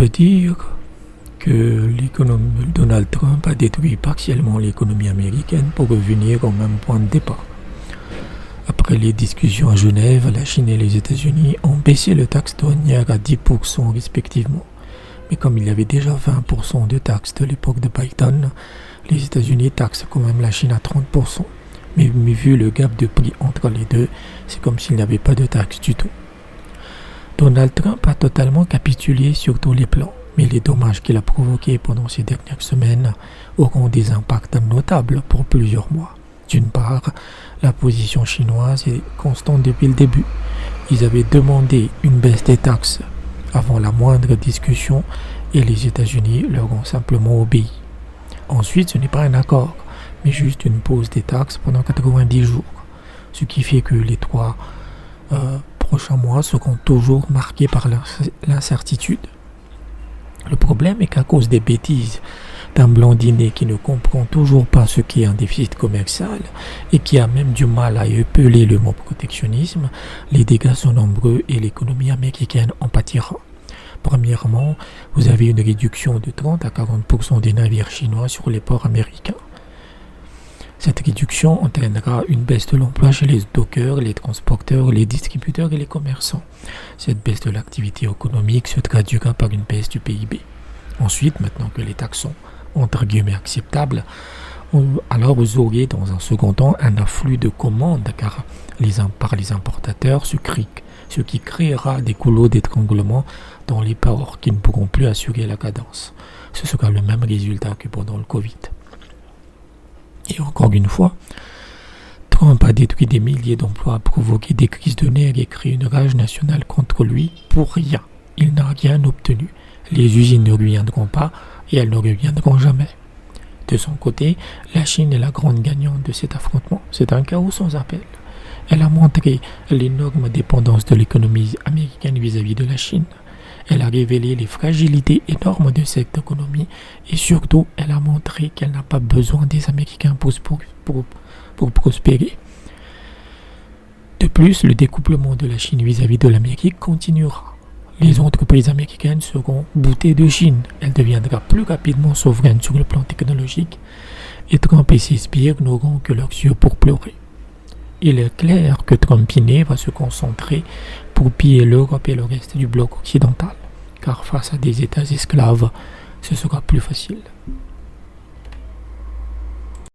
peut dire que Donald Trump a détruit partiellement l'économie américaine pour revenir au même point de départ. Après les discussions à Genève, la Chine et les États-Unis ont baissé le taxe douanière à 10% respectivement. Mais comme il y avait déjà 20% de taxes de l'époque de Biden, les États-Unis taxent quand même la Chine à 30%. Mais vu le gap de prix entre les deux, c'est comme s'il n'y avait pas de taxes du tout. Donald Trump a totalement capitulé sur tous les plans, mais les dommages qu'il a provoqués pendant ces dernières semaines auront des impacts notables pour plusieurs mois. D'une part, la position chinoise est constante depuis le début. Ils avaient demandé une baisse des taxes avant la moindre discussion et les États-Unis leur ont simplement obéi. Ensuite, ce n'est pas un accord, mais juste une pause des taxes pendant 90 jours, ce qui fait que les 3 prochains mois seront toujours marqués par l'incertitude. Le problème est qu'à cause des bêtises d'un blondinet qui ne comprend toujours pas ce qu'est un déficit commercial et qui a même du mal à épeler le mot protectionnisme, les dégâts sont nombreux et l'économie américaine en pâtira. Premièrement, vous avez une réduction de 30 à 40% des navires chinois sur les ports américains. Cette réduction entraînera une baisse de l'emploi chez les dockers, les transporteurs, les distributeurs et les commerçants. Cette baisse de l'activité économique se traduira par une baisse du PIB. Ensuite, maintenant que les taxes sont entre guillemets acceptables, alors vous aurez dans un second temps un afflux de commandes par les importateurs, ce qui créera des goulots d'étranglement dans les ports qui ne pourront plus assurer la cadence. Ce sera le même résultat que pendant le Covid. Et encore une fois, Trump a détruit des milliers d'emplois, provoqué des crises de nerfs et créé une rage nationale contre lui pour rien. Il n'a rien obtenu. Les usines ne reviendront pas et elles ne reviendront jamais. De son côté, la Chine est la grande gagnante de cet affrontement. C'est un chaos sans appel. Elle a montré l'énorme dépendance de l'économie américaine vis-à-vis de la Chine. Elle a révélé les fragilités énormes de cette économie et surtout, elle a montré qu'elle n'a pas besoin des Américains pour prospérer. De plus, le découplement de la Chine vis-à-vis de l'Amérique continuera. Les entreprises américaines seront boutées de Chine. Elle deviendra plus rapidement souveraine sur le plan technologique et Trump et ses sbires n'auront que leurs yeux pour pleurer. Il est clair que Trumpinet va se concentrer pour piller l'Europe et le reste du bloc occidental, car face à des États esclaves, ce sera plus facile.